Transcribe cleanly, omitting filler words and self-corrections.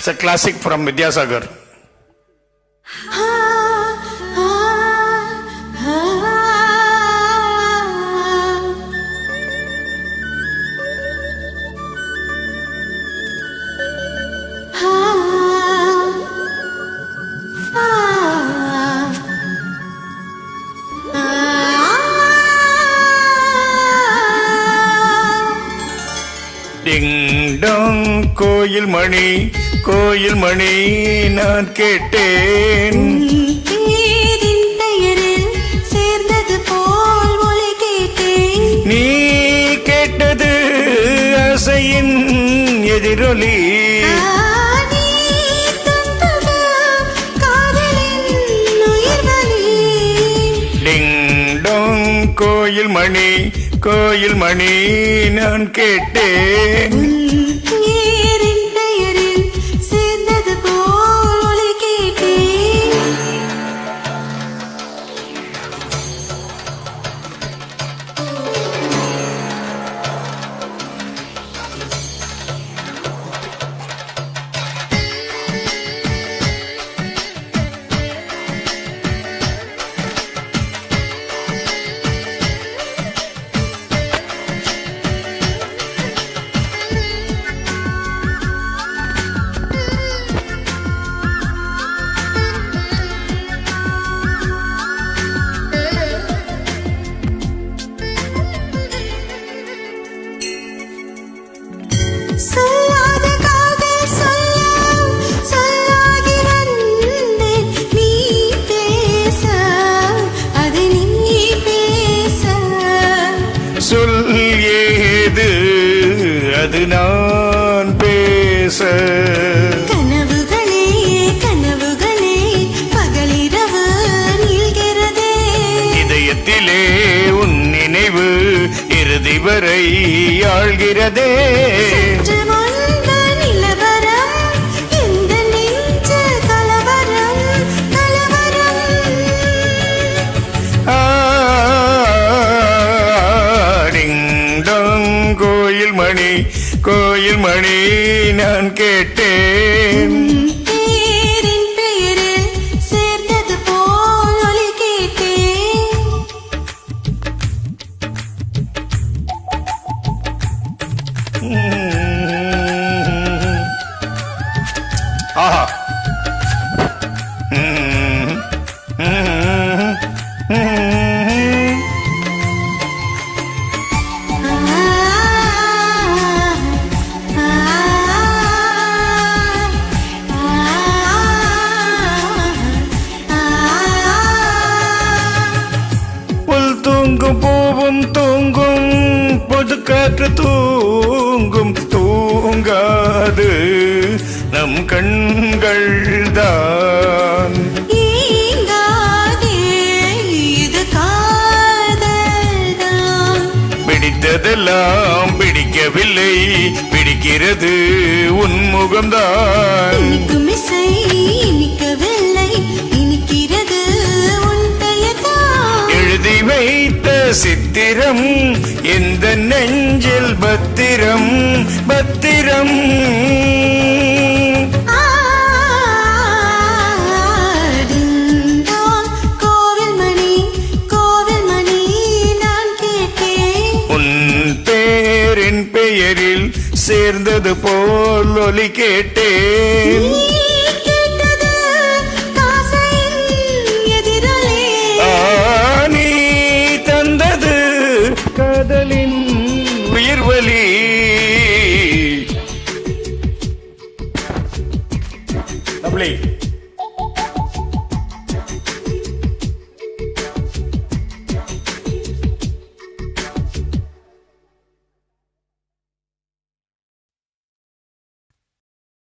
It's a classic from Vidyasagar. Ding Tang கோயில் மணி நான் கேட்டேன். சேர்ந்தது போல் ஒலி கேட்டேன். நீ கேட்டது ஆசையின் எதிரொலி. டிங் டாங் கோயில் மணி நான் கேட்டேன். சேர்ந்தது போல் ஒலி கேட்டேன். சொல் ஏது அது நான் பேச. கனவுகளே பகலிரவு நீள்கிறதே. இதயத்திலே உன் நினைவு இறுதி வரை ஆழ்கிறதே. கோயில் மணி நான் கேட்டேன். பெயரில் சேர்ந்தது போல் ஒலி கேட்டேன். ஆஹா. பூவும் தூங்கும் பொது காற்று தூங்காது நம் கண்கள் தான். இது காதல்தான். பிடித்ததெல்லாம் பிடிக்கவில்லை, பிடிக்கிறது உன் முகம்தான். இசை இனிக்கவில்லை, இனிக்கிறது உன் பெயர்தான். எழுதி வைத்த சித்திரம் எந்த நெஞ்சில் பத்திரம். கோவில் மணி நான் கேட்டேன். உன் பேரின் பெயரில் சேர்ந்தது போல் ஒலி கேட்டேன். காதலின் உயிர்வலி.